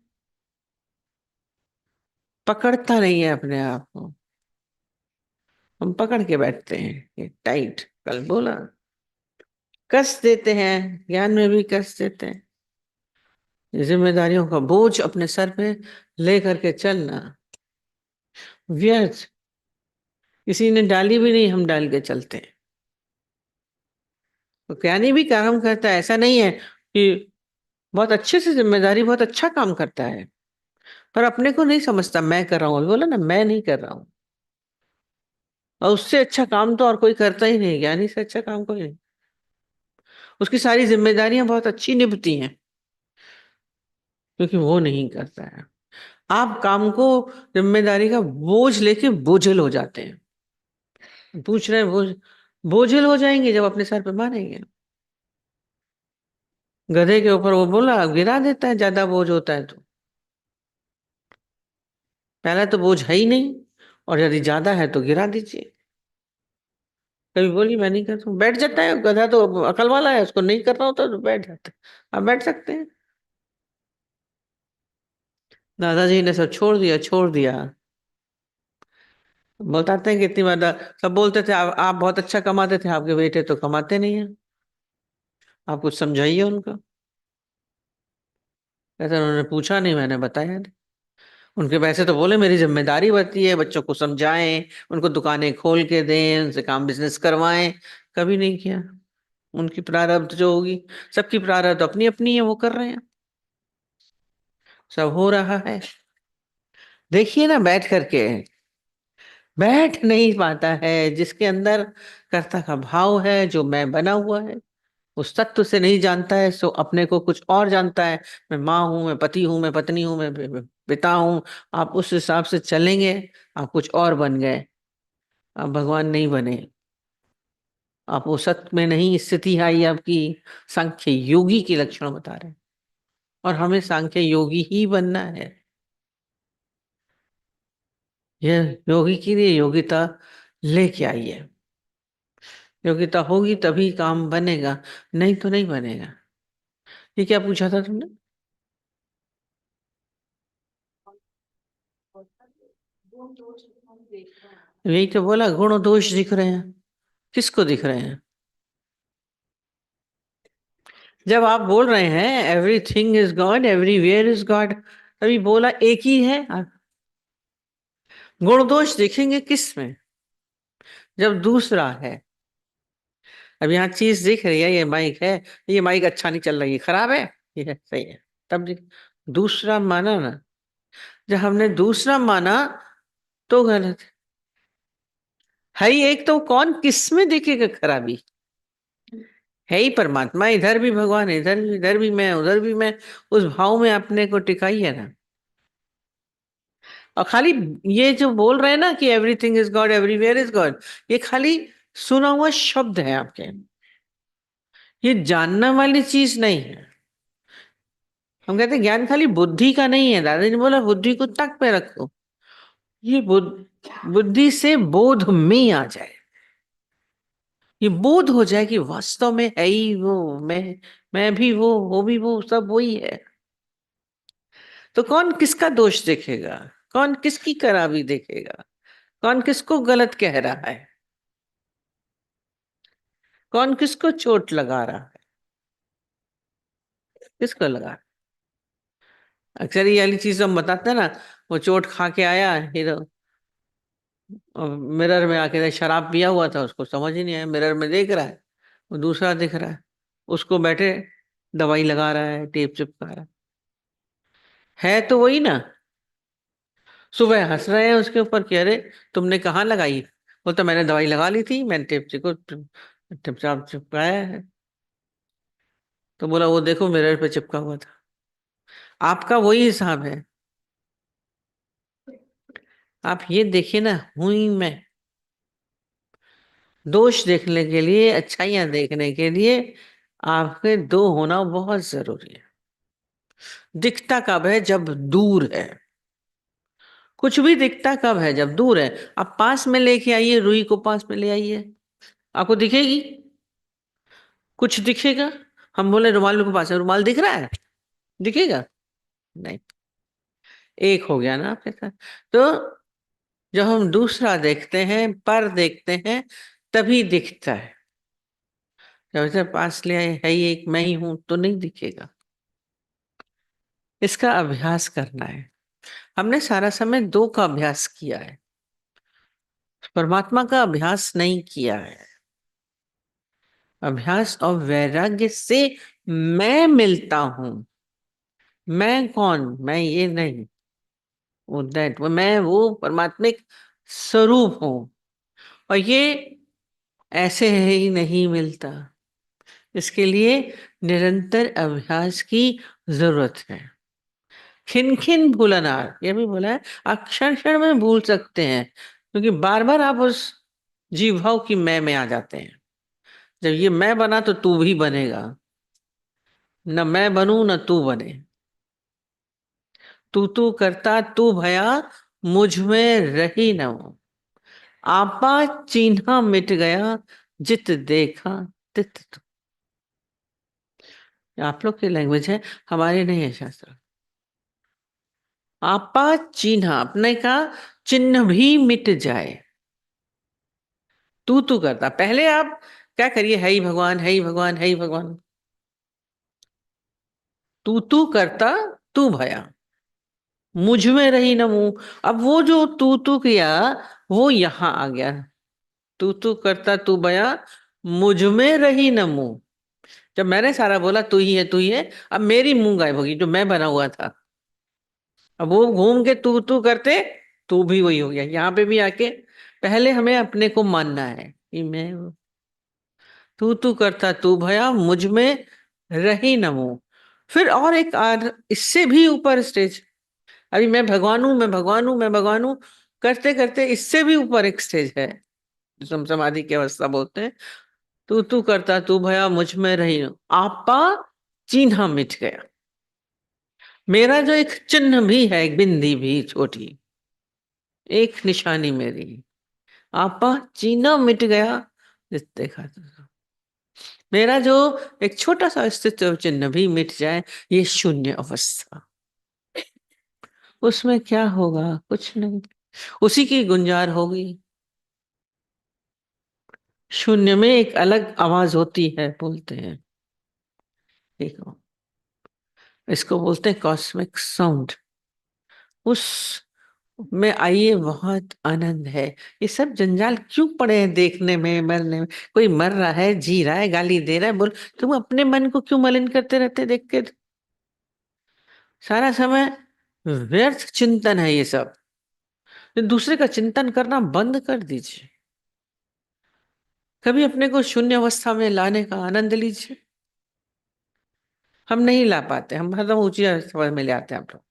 पकड़ता नहीं है अपने आप को, हम पकड़ के बैठते हैं, ये टाइट, कल बोला, कस देते हैं। ज्ञान में भी कस देते हैं। जिम्मेदारियों का बोझ अपने सर पे ले करके चलना व्यर्थ, किसी ने डाली भी नहीं, हम डाल के चलते हैं। तो ज्ञानी भी काम करता है, ऐसा नहीं है कि बहुत अच्छे से, जिम्मेदारी बहुत अच्छा काम करता है, पर अपने को नहीं समझता मैं कर रहा हूं। अभी बोला ना, मैं नहीं कर रहा हूं। और उससे अच्छा काम तो और कोई करता ही नहीं, ज्ञानी से अच्छा काम कोई नहीं। उसकी सारी जिम्मेदारियां बहुत अच्छी निभती हैं, क्योंकि वो नहीं करता है। आप काम को, जिम्मेदारी का बोझ लेके बोझिल हो जाते हैं। पूछ रहे हैं बोझ, बोझिल हो जाएंगे जब अपने सर पे मारेंगे। गधे के ऊपर वो बोला गिरा देता है, ज्यादा बोझ होता है तो। पहला तो बोझ है ही नहीं, और यदि ज्यादा है तो गिरा दीजिए। कभी बोली मैं नहीं करता हूँ, बैठ जाता है। गधा तो अकल वाला है, उसको नहीं करना होता तो बैठ जाता है। आप बैठ सकते हैं। दादाजी ने सब छोड़ दिया, छोड़ दिया। बताते हैं कि इतनी बार सब बोलते थे आप बहुत अच्छा कमाते थे, आपके बेटे तो कमाते नहीं है, आप कुछ समझाइए उनको। ऐसा उन्होंने पूछा नहीं, मैंने बताया नहीं। उनके पैसे तो बोले मेरी जिम्मेदारी बनती है, बच्चों को समझाएं, उनको दुकानें खोल के दें, उनसे काम बिजनेस करवाएं। कभी नहीं किया। उनकी प्रारब्ध जो होगी, सबकी प्रारब्ध अपनी अपनी है, वो कर रहे हैं, सब हो रहा है। देखिए ना, बैठ करके बैठ नहीं पाता है, जिसके अंदर कर्ता का भाव है, जो मैं बना हुआ है, उस तत्व से नहीं जानता है, सो अपने को कुछ और जानता है। मैं माँ हूं, मैं पति हूं, मैं पत्नी हूं, मैं पिता हूं। आप उस हिसाब से चलेंगे, आप कुछ और बन गए, आप भगवान नहीं बने। आप वो सत्य में नहीं, स्थिति आई आपकी। सांख्य योगी के लक्षण बता रहे हैं, और हमें सांख्य योगी ही बनना है। यह योगी के लिए योग्यता लेके आई है। योग्यता होगी तभी काम बनेगा, नहीं तो नहीं बनेगा। ये क्या पूछा था तुमने? यही तो बोला, गुण दोष दिख रहे हैं। किसको दिख रहे हैं? जब आप बोल रहे हैं everything is God, everywhere is God, तभी बोला एक ही है। गुण दोष दिखेंगे किस में? जब दूसरा है। अब यहाँ चीज दिख रही है, ये माइक है, ये माइक अच्छा नहीं चल रही है, खराब है, ये है, सही है, तब दूसरा माना ना। जब हमने दूसरा माना तो गलत है ही। एक तो कौन किस में देखेगा खराबी? है ही परमात्मा, इधर भी भगवान है, इधर भी मैं, उधर भी मैं। उस भाव में अपने को टिकाई है ना। और खाली ये जो बोल रहे हैं ना कि everything is God, everywhere is God, ये खाली सुना हुआ शब्द है आपके, ये जानने वाली चीज नहीं है। हम कहते हैं ज्ञान खाली बुद्धि का नहीं है, दादाजी ने बोला बुद्धि को तक पे रखो। ये बुद्धि से बोध में आ जाए, ये बोध हो जाए कि वास्तव में है ही वो, मैं भी वो भी वो, सब वही है। तो कौन किसका दोष देखेगा? कौन किसकी खराबी देखेगा? कौन किसको गलत कह रहा है? कौन किसको चोट लगा रहा है? किसको लगा? अक्सर ये वाली चीज हम बताते हैं ना, वो चोट खा के आया हीरो, मिरर में आके शराब पिया हुआ था, उसको समझ ही नहीं आया, मिरर में देख रहा है वो दूसरा दिख रहा है, उसको बैठे दवाई लगा रहा है, टेप चिपका रहा है तो वही ना। सुबह हंस रहे हैं उसके ऊपर कि अरे तुमने कहाँ लगाई, बोलता मैंने दवाई लगा ली थी, मैंने टेप चिपकाया है। तो बोला वो देखो मिरर पे चिपका हुआ था। आपका वही हिसाब है। आप ये देखिए ना, हुई मैं, दोष देखने के लिए, अच्छाइयां देखने के लिए आपके दो होना बहुत जरूरी है। दिखता कब है? जब दूर है। कुछ भी दिखता कब है? जब दूर है। आप पास में लेके आइए, रुई को पास में ले आइए, आपको दिखेगी? कुछ दिखेगा? हम बोले रुमाल को पास है, रुमाल दिख रहा है? दिखेगा? नहीं। एक हो गया ना आपके साथ। तो जब हम दूसरा देखते हैं, पर देखते हैं, तभी दिखता है। जब इसे पास ले आए, है ही एक, मैं ही हूं, तो नहीं दिखेगा। इसका अभ्यास करना है। हमने सारा समय दो का अभ्यास किया है, परमात्मा का अभ्यास नहीं किया है। अभ्यास और वैराग्य से मैं मिलता हूं। मैं कौन? मैं ये नहीं, वो दैट, वो मैं, वो परमात्मिक स्वरूप हूं। और ये ऐसे ही नहीं मिलता, इसके लिए निरंतर अभ्यास की जरूरत है। खिन खिन भूलनार, ये भी बोला है, आप क्षण क्षण में भूल सकते हैं, क्योंकि बार बार आप उस जीव भाव की मैं आ जाते हैं। जब ये मैं बना तो तू भी बनेगा, न मैं बनूं न तू बने। तू करता तू भया, मुझ में रही न हो। आपा चिन्हा मिट गया, जित देखा तित तू। आप लोग की लैंग्वेज है, हमारी नहीं है शास्त्र। आपा चिन्ह, अपने का चिन्ह भी मिट जाए। तू करता, पहले आप क्या करिए, है ही भगवान, है ही भगवान, है ही भगवान। तू करता तू भया, मुझ में रही नमू। अब वो जो तू किया वो यहां आ गया। तू करता तू भया, मुझ में रही नमू। जब मैंने सारा बोला तू ही है, तू ही है, अब मेरी मुंह गायब होगी जो मैं बना हुआ था। अब वो घूम के तू करते, तू भी वही हो गया। यहाँ पे भी आके पहले हमें अपने को मानना है कि मैं, तू करता तू भया, मुझ में रही नमो। फिर और एक इससे भी ऊपर स्टेज। अभी मैं भगवान हूं, मैं भगवान हूं, मैं भगवान हूं करते करते इससे भी ऊपर एक स्टेज है जिसे हम समाधि की अवस्था बोलते हैं। तू करता तू भया, मुझ में रही आपा चिन्ह मिट गया। मेरा जो एक चिन्ह भी है, एक बिंदी भी छोटी, एक निशानी मेरी, आपा चिन्ह मिट गया। देखा तो मेरा जो एक छोटा सा अस्तित्व चिन्ह भी मिट जाए, ये शून्य अवस्था, उसमें क्या होगा? कुछ नहीं, उसी की गुंजार होगी। शून्य में एक अलग आवाज होती है, बोलते हैं, देखो इसको बोलते हैं कॉस्मिक साउंड। उस में आइए, बहुत आनंद है। ये सब जंजाल क्यों पड़े हैं देखने में, मरने में? कोई मर रहा है, जी रहा है, गाली दे रहा है, बोल, तुम अपने मन को क्यों मलिन करते रहते देख के? सारा समय व्यर्थ चिंतन है ये सब। दूसरे का चिंतन करना बंद कर दीजिए। कभी अपने को शून्य अवस्था में लाने का आनंद लीजिए। हम नहीं ला पाते, हम हरदम ऊंची अवस्था में ले आते हैं हम लोग।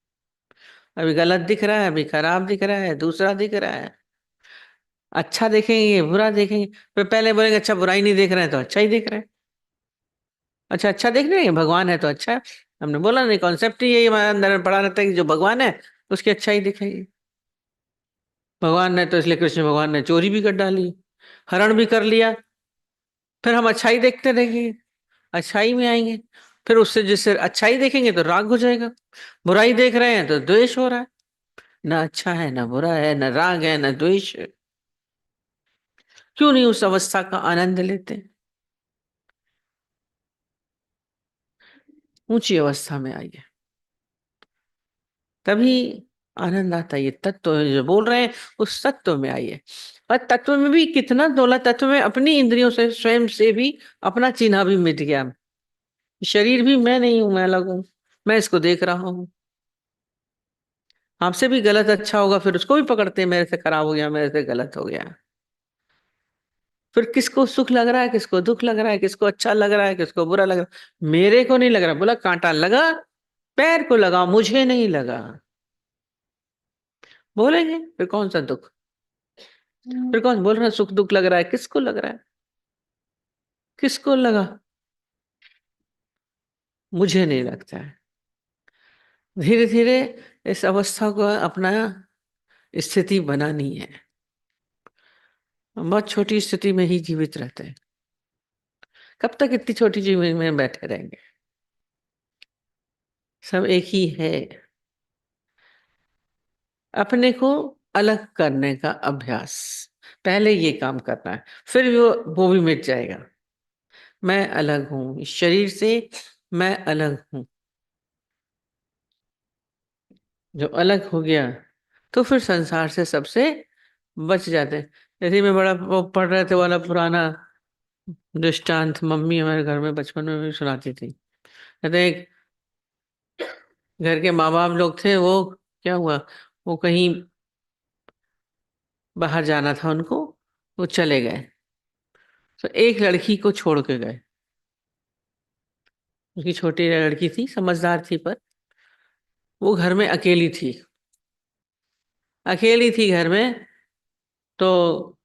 अभी गलत दिख रहा है, अभी खराब दिख रहा है, दूसरा दिख रहा है, अच्छा देखेंगे बुरा देखेंगे, फिर पहले बोलेंगे अच्छा बुराई नहीं देख रहे हैं तो अच्छा ही देख रहे हैं। अच्छा अच्छा देख रहे हैं, भगवान है तो अच्छा है। हमने बोला नहीं, कॉन्सेप्ट ही यही हमारे अंदर में पड़ा रहता है कि जो भगवान है उसकी अच्छा ही दिखेगी। भगवान ने तो इसलिए कृष्ण भगवान ने चोरी भी कर डाली, हरण भी कर लिया, फिर हम अच्छाई देखते रहेंगे, अच्छाई में आएंगे। फिर उससे जिससे अच्छाई देखेंगे तो राग हो जाएगा, बुराई देख रहे हैं तो द्वेष हो रहा है। ना अच्छा है, ना बुरा है, ना राग है, ना द्वेष है। क्यों नहीं उस अवस्था का आनंद लेते? ऊंची अवस्था में आइए, तभी आनंद आता है। ये तत्व जो बोल रहे हैं उस तत्व में आइए। और तत्व में भी कितना दौलत, तत्व में अपनी इंद्रियों से, स्वयं से भी अपना चिन्ह भी मिट गया। शरीर भी मैं नहीं हूं, मैं अलग हूं, मैं इसको देख रहा हूं। आपसे भी गलत अच्छा होगा, फिर उसको भी पकड़ते हैं, मेरे से खराब हो गया, मेरे से गलत हो गया। फिर किसको सुख लग रहा है, किसको दुख लग रहा है, किसको अच्छा लग रहा है, किसको बुरा लग रहा है? मेरे को नहीं लग रहा, बोला कांटा लगा पैर को लगा, मुझे नहीं लगा। बोलेंगे फिर कौन सा दुख, फिर कौन बोल रहा है सुख दुख लग रहा है? किसको लग रहा है, किसको लगा? मुझे नहीं लगता है। धीरे धीरे इस अवस्था को अपना स्थिति बनानी है। हम बहुत छोटी स्थिति में ही जीवित रहते हैं। कब तक इतनी छोटी जीवन में बैठे रहेंगे? सब एक ही है। अपने को अलग करने का अभ्यास, पहले ये काम करना है, फिर वो भी मिट जाएगा। मैं अलग हूं इस शरीर से, मैं अलग हूं। जो अलग हो गया तो फिर संसार से सबसे बच जाते हैं। जैसे मैं बड़ा वो पढ़ रहे थे वाला पुराना दृष्टांत, मम्मी हमारे घर में बचपन में भी सुनाती थी। कहते एक घर के माँ बाप लोग थे, वो क्या हुआ, वो कहीं बाहर जाना था उनको, वो चले गए। तो एक लड़की को छोड़ के गए। उसकी छोटी लड़की थी, समझदार थी, पर वो घर में अकेली थी, अकेली थी घर में। तो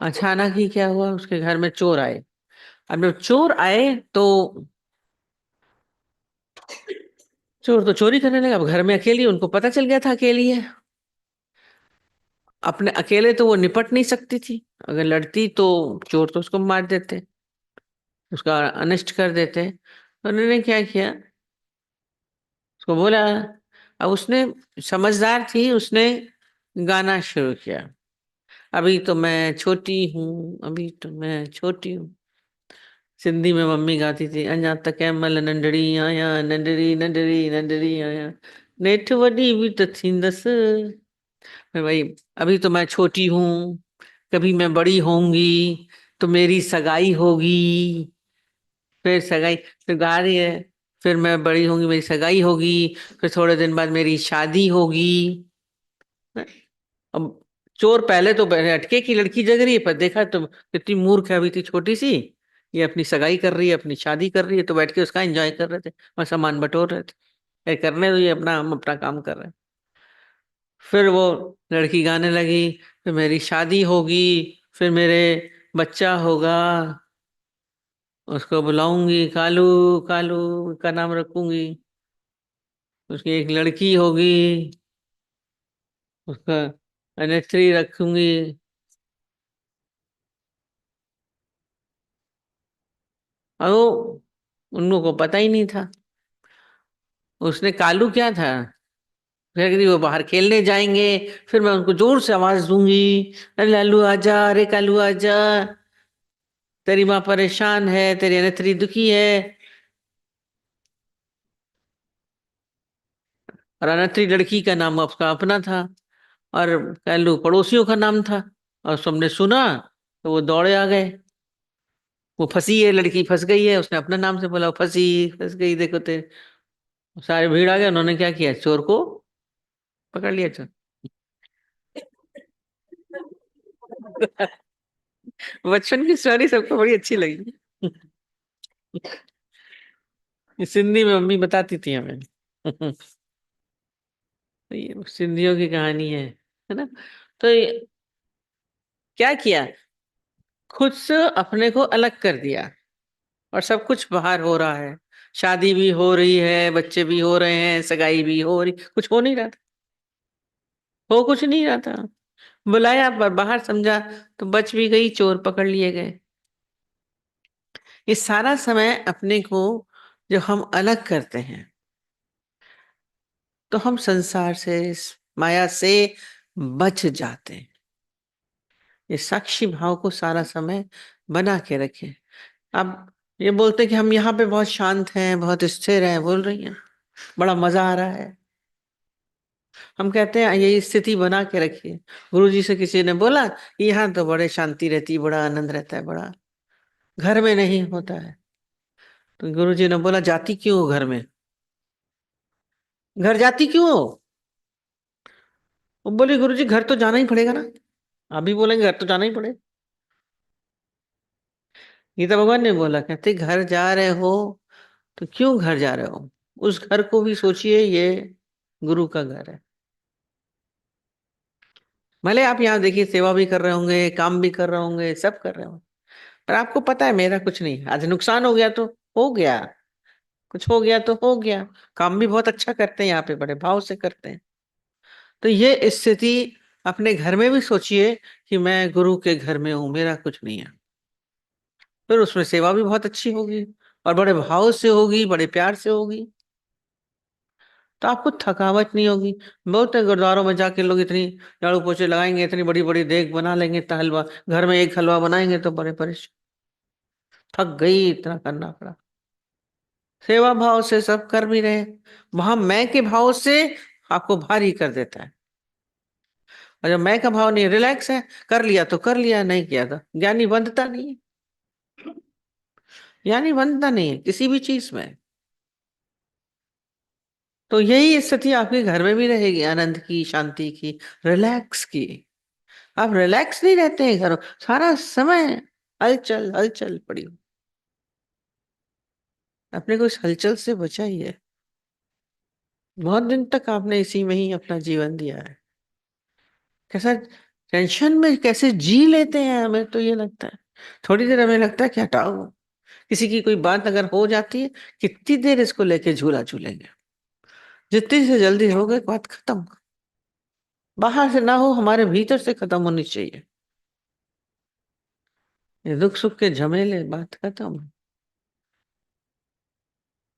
अचानक ही क्या हुआ, उसके घर में चोर आए। अब जब चोर आए तो चोर तो चोरी करने लगा। अब घर में अकेली, उनको पता चल गया था अकेली है। अपने अकेले तो वो निपट नहीं सकती थी, अगर लड़ती तो चोर तो उसको मार देते, उसका अनिष्ट कर देते। तो उन्होंने क्या किया, उसको बोला। अब उसने, समझदार थी, उसने गाना शुरू किया। अभी तो मैं छोटी हूँ, अभी तो मैं छोटी हूँ। सिंधी में मम्मी गाती थी, अञा त कंहिंमहिल नंढड़ी आहियां, नंढड़ी नंढड़ी नंढड़ी आहियां, नेठि वॾी बि त थींदसि। फिर भाई, अभी तो मैं छोटी हूँ, कभी मैं बड़ी होंगी तो मेरी सगाई होगी। फिर सगाई, फिर गा रही है, फिर मैं बड़ी होंगी, मेरी सगाई होगी, फिर थोड़े दिन बाद मेरी शादी होगी। अब चोर पहले तो अटके की लड़की जग रही है, पर देखा तो कितनी मूर्ख है, अभी थी छोटी सी, ये अपनी सगाई कर रही है, अपनी शादी कर रही है, तो बैठ के उसका एंजॉय कर रहे थे और सामान बटोर रहे थे। ये करने दो, ये अपना, हम अपना काम कर रहे हैं। फिर वो लड़की गाने लगी, फिर मेरी शादी होगी, फिर मेरे बच्चा होगा, उसको बुलाऊंगी कालू, कालू का नाम रखूंगी, उसकी एक लड़की होगी, उसका अनेत्री रखूंगी। और वो, उन लोगों को पता ही नहीं था उसने कालू क्या था। कह रही वो बाहर खेलने जाएंगे, फिर मैं उनको जोर से आवाज दूंगी, अरे लालू आजा, अरे कालू आजा, तेरी माँ परेशान है, तेरी अनेत्री दुखी है। और अनेत्री लड़की का नाम उसका अपना था, और कालू पड़ोसियों का नाम था। और सबने सुना तो वो दौड़े आ गए। वो फंसी है, लड़की फंस गई है, उसने अपना नाम से बोला, "वो फंसी, फंस गई, देखो ते।" सारे भीड़ आ गए, उन्होंने क्या किया, चोर को पकड़ लिया, चोर। बचपन की स्टोरी सबको बड़ी अच्छी लगी। ये सिंधी में मम्मी बताती थी हमें। तो ये सिंधियों की कहानी है ना। तो क्या किया, खुद से अपने को अलग कर दिया, और सब कुछ बाहर हो रहा है, शादी भी हो रही है, बच्चे भी हो रहे हैं, सगाई भी हो रही, कुछ हो नहीं रहा था, हो कुछ नहीं रहा था। बुलाया पर बाहर समझा, तो बच भी गई, चोर पकड़ लिए गए। ये सारा समय अपने को जब हम अलग करते हैं, तो हम संसार से, इस माया से बच जाते हैं। ये साक्षी भाव को सारा समय बना के रखें। अब ये बोलते हैं कि हम यहाँ पे बहुत शांत हैं, बहुत स्थिर हैं, बोल रही हैं, बड़ा मजा आ रहा है। हम कहते हैं ये स्थिति बना के रखिए। गुरु जी से किसी ने बोला, यहाँ तो बड़े शांति रहती, बड़ा आनंद रहता है, बड़ा घर में नहीं होता है। तो गुरु जी ने बोला, जाती क्यों हो घर में, घर जाती क्यों हो? वो बोली, गुरु जी घर तो जाना ही पड़ेगा ना, अभी बोलेंगे घर तो जाना ही पड़ेगा। गीता भगवान ने बोला, कहते घर जा रहे हो तो क्यों घर जा रहे हो, उस घर को भी सोचिए, ये गुरु का घर है। भले आप यहाँ देखिए सेवा भी कर रहे होंगे, काम भी कर रहे होंगे, सब कर रहे होंगे, पर आपको पता है मेरा कुछ नहीं, आज नुकसान हो गया तो हो गया, कुछ हो गया तो हो गया। काम भी बहुत अच्छा करते हैं यहाँ पे, बड़े भाव से करते हैं। तो ये स्थिति अपने घर में भी सोचिए कि मैं गुरु के घर में हूं, मेरा कुछ नहीं है। फिर उसमें सेवा भी बहुत अच्छी होगी, और बड़े भाव से होगी, बड़े प्यार से होगी, तो आपको थकावट नहीं होगी। बहुत है गुरुद्वारों में जाके लोग इतनी झाड़ू पोछे लगाएंगे, इतनी बड़ी बड़ी देग बना लेंगे, इतना हलवा, घर में एक हलवा बनाएंगे तो बड़े परेशान, थक गई, इतना करना पड़ा। सेवा भाव से सब कर भी रहे, वहां मैं के भाव से आपको भारी कर देता है। और जब मैं का भाव नहीं, रिलैक्स है, कर लिया तो कर लिया, नहीं किया तो, ज्ञानी बंधता नहीं है, ज्ञानी बंधता नहीं है किसी भी चीज में। तो यही स्थिति आपके घर में भी रहेगी, आनंद की, शांति की, रिलैक्स की। आप रिलैक्स नहीं रहते हैं घर, सारा समय हलचल हलचल पड़ी हो। अपने को इस हलचल से बचाइए। बहुत दिन तक आपने इसी में ही अपना जीवन दिया है, कैसा टेंशन में कैसे जी लेते हैं, हमें तो ये लगता है। थोड़ी देर हमें लगता है कि हटाओ, किसी की कोई बात अगर हो जाती है, कितनी देर इसको लेके झूला झूलेंगे, जितनी से जल्दी हो गए बात खत्म। बाहर से ना हो, हमारे भीतर से खत्म होनी चाहिए, ये दुख सुख के झमेले, बात खत्म।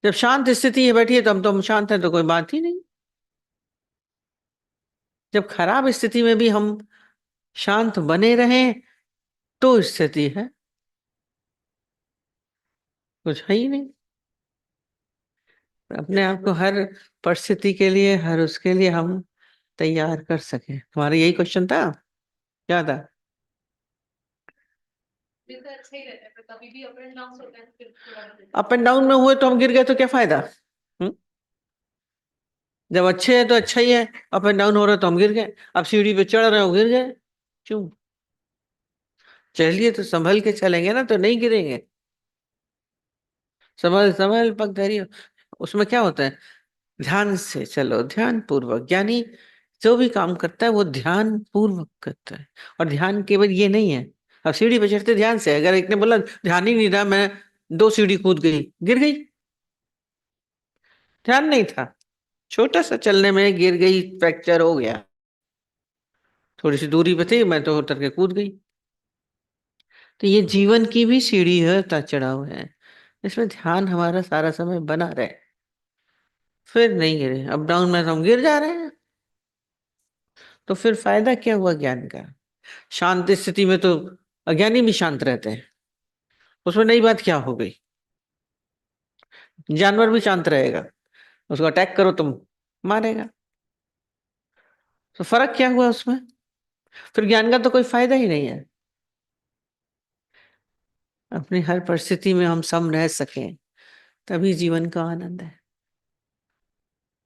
जब शांत स्थिति है बैठी है तो हम शांत हैं तो कोई बात ही नहीं। जब खराब स्थिति में भी हम शांत बने रहें तो स्थिति है, कुछ है ही नहीं। अपने आप को हर परिस्थिति के लिए, हर उसके लिए हम तैयार कर सके। हमारा यही क्वेश्चन था, क्या था? अच्छा ही रहता है, पर कभी भी अप एंड डाउन होता है तो फिर थोड़ा अप एंड डाउन में हुए तो हम गिर गए तो क्या फायदा? हम्म? जब अच्छे हैं तो अच्छा ही है, अप एंड डाउन हो रहा है तो हम गिर गए। अब सीढ़ी पे चढ़ रहे हो, गिर गए क्यों? चलिए तो संभल के चलेंगे ना, तो नहीं गिरेंगे। संभल संभल पग धैर्य, उसमें क्या होता है? ध्यान से चलो, ध्यान पूर्वक। ज्ञानी जो भी काम करता है वो ध्यान पूर्वक करता है। और ध्यान केवल ये नहीं है, अब सीढ़ी पे चढ़ते ध्यान से, अगर एक ने बोला ध्यान ही नहीं रहा, मैं 2 सीढ़ी कूद गई, गिर गई, ध्यान नहीं था। छोटा सा चलने में गिर गई, फ्रैक्चर हो गया, थोड़ी सी दूरी पे थी, मैं तो उतर के कूद गई। तो ये जीवन की भी सीढ़ी है, उतार चढ़ाव है, इसमें ध्यान हमारा सारा समय बना रहे, फिर नहीं गिरे। अप डाउन में तो हम गिर जा रहे हैं, तो फिर फायदा क्या हुआ ज्ञान का? शांत स्थिति में तो अज्ञानी भी शांत रहते हैं, उसमें नई बात क्या हो गई? जानवर भी शांत रहेगा, उसको अटैक करो तुम, मारेगा। तो फर्क क्या हुआ उसमें? फिर ज्ञान का तो कोई फायदा ही नहीं है। अपनी हर परिस्थिति में हम सम रह सकें, तभी जीवन का आनंद है।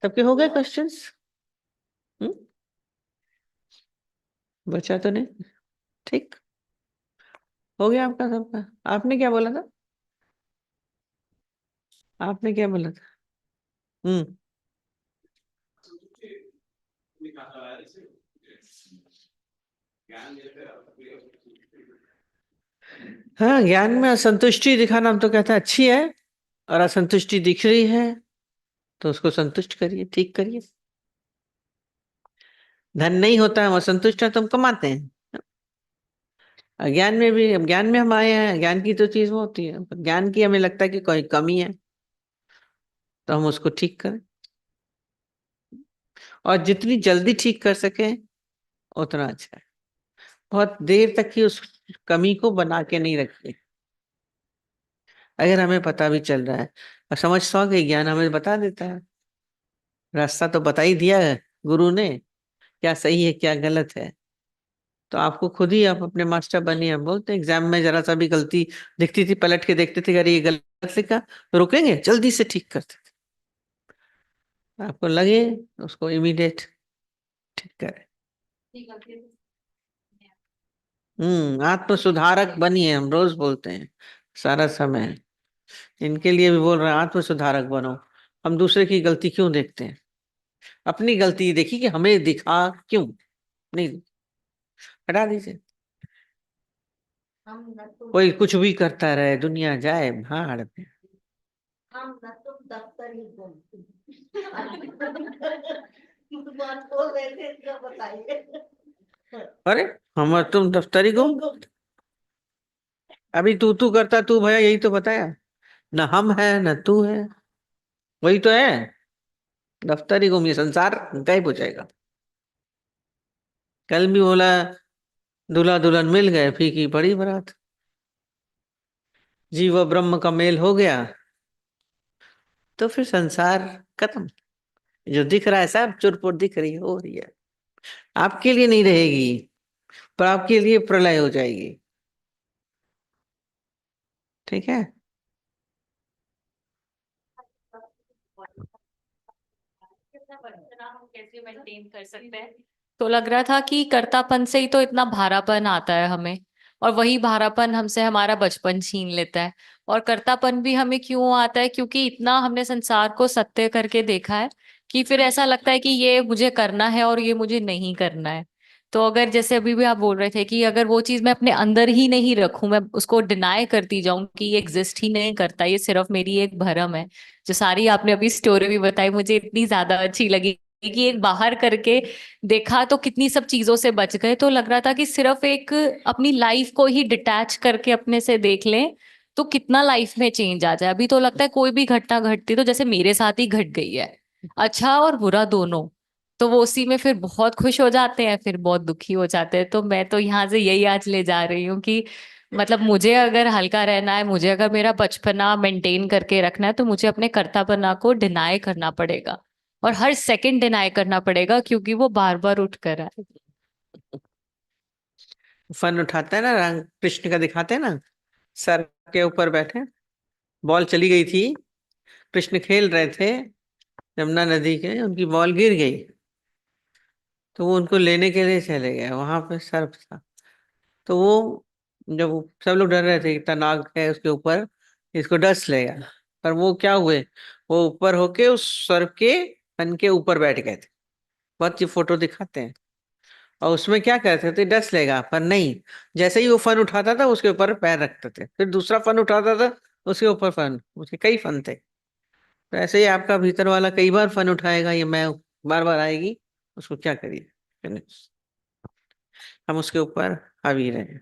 सबके हो गए क्वेश्चंस? बचा तो नहीं? ठीक, हो गया आपका सबका। आपने क्या बोला था? आपने क्या बोला था? हम्म। हाँ, ज्ञान में असंतुष्टि दिखाना, हम तो कहते हैं अच्छी है, और असंतुष्टि दिख रही है तो उसको संतुष्ट करिए, ठीक करिए। धन नहीं होता है, हम असंतुष्ट है तो हम कमाते हैं। अज्ञान में भी, अब ज्ञान में हम आए हैं, ज्ञान की तो चीज वो होती है, ज्ञान की हमें लगता है कि कोई कमी है तो हम उसको ठीक करें, और जितनी जल्दी ठीक कर सके उतना अच्छा है। बहुत देर तक ही उस कमी को बना के नहीं रखिए। अगर हमें पता भी चल रहा है, और समझ सौ के ज्ञान हमें बता देता है, रास्ता तो बता ही दिया है गुरु ने, क्या सही है क्या गलत है, तो आपको खुद ही आप अपने मास्टर बनिए। हम बोलते एग्जाम में जरा सा भी गलती दिखती थी, पलट के देखते थे, अरे ये गलत लिखा, तो रुकेंगे, जल्दी से ठीक करते थे। आपको लगे उसको इमीडिएट ठीक करें। आत्म सुधारक बनिए, हम रोज बोलते हैं सारा समय, इनके लिए भी बोल रहे हैं आत्म सुधारक बनो। हम दूसरे की गलती क्यों देखते हैं? अपनी गलती देखी कि हमें दिखा क्यों नहीं, हटा दीजिए। कोई कुछ भी करता रहे, दुनिया जाए भाड़ में। हम न तुम दफ्तर ही बोलते बात बोल रहे थे, इसका बताइए। अरे हम और तुम दफ्तरी गुम, अभी तू करता, तू भैया, यही तो बताया, न हम है न तू है, वही तो है। दफ्तरी गुम, ये संसार गायब हो जाएगा। कल भी बोला दूल्हा दुल्हन मिल गए, फीकी पड़ी बारात, जीव और ब्रह्म का मेल हो गया, तो फिर संसार खत्म। जो दिख रहा है सब चुरपुर दिख रही हो रही है, आपके लिए नहीं रहेगी, पर आपके लिए प्रलय हो जाएगी। ठीक है। हम कैसे मेंटेन कर सकते हैं? तो लग रहा था कि कर्तापन से ही तो इतना भारापन आता है हमें, और वही भारापन हमसे हमारा बचपन छीन लेता है। और कर्तापन भी हमें क्यों आता है? क्योंकि इतना हमने संसार को सत्य करके देखा है कि फिर ऐसा लगता है कि ये मुझे करना है और ये मुझे नहीं करना है। तो अगर जैसे अभी भी आप बोल रहे थे कि अगर वो चीज मैं अपने अंदर ही नहीं रखूं, मैं उसको डिनाई करती जाऊं कि ये एग्जिस्ट ही नहीं करता, ये सिर्फ मेरी एक भ्रम है। जो सारी आपने अभी स्टोरी भी बताई मुझे इतनी ज्यादा अच्छी लगी कि एक बाहर करके देखा तो कितनी सब चीजों से बच गए। तो लग रहा था कि सिर्फ एक अपनी लाइफ को ही डिटैच करके अपने से देख लें तो कितना लाइफ में चेंज आ जाए। अभी तो लगता है कोई भी घटना घटती तो जैसे मेरे साथ ही घट गई है, अच्छा और बुरा दोनों, तो वो उसी में फिर बहुत खुश हो जाते हैं, फिर बहुत दुखी हो जाते हैं। तो मैं तो यहाँ से यही आज ले जा रही हूँ कि मतलब मुझे अगर हल्का रहना है, मुझे अगर मेरा बचपना मेंटेन करके रखना है, तो मुझे अपने कर्तापना को डिनाई करना पड़ेगा, और हर सेकंड डिनाई करना पड़ेगा, क्योंकि वो बार बार उठ कर आए। फन उठाता है ना, रंग कृष्ण का दिखाते हैं ना, सर के ऊपर बैठे, बॉल चली गई थी, कृष्ण खेल रहे थे यमुना नदी के, उनकी बॉल गिर गई, तो वो उनको लेने के लिए चले गए, वहां पे सर्प था। तो वो, जब सब लोग डर रहे थे कि नाग है उसके ऊपर, इसको डस लेगा, पर वो क्या हुए, वो ऊपर होके उस सर्प के फन के ऊपर बैठ गए थे। बहुत सी फोटो दिखाते हैं, और उसमें क्या करते थे, डस लेगा, पर नहीं, जैसे ही वो फन उठाता था उसके ऊपर पैर रखते थे, फिर दूसरा फन उठाता था उसके ऊपर फन, उसके कई फन थे। तो ऐसे ही आपका भीतर वाला कई बार फन उठाएगा, ये मैं बार बार आएगी, उसको क्या करिए, हम उसके ऊपर हावी रहे।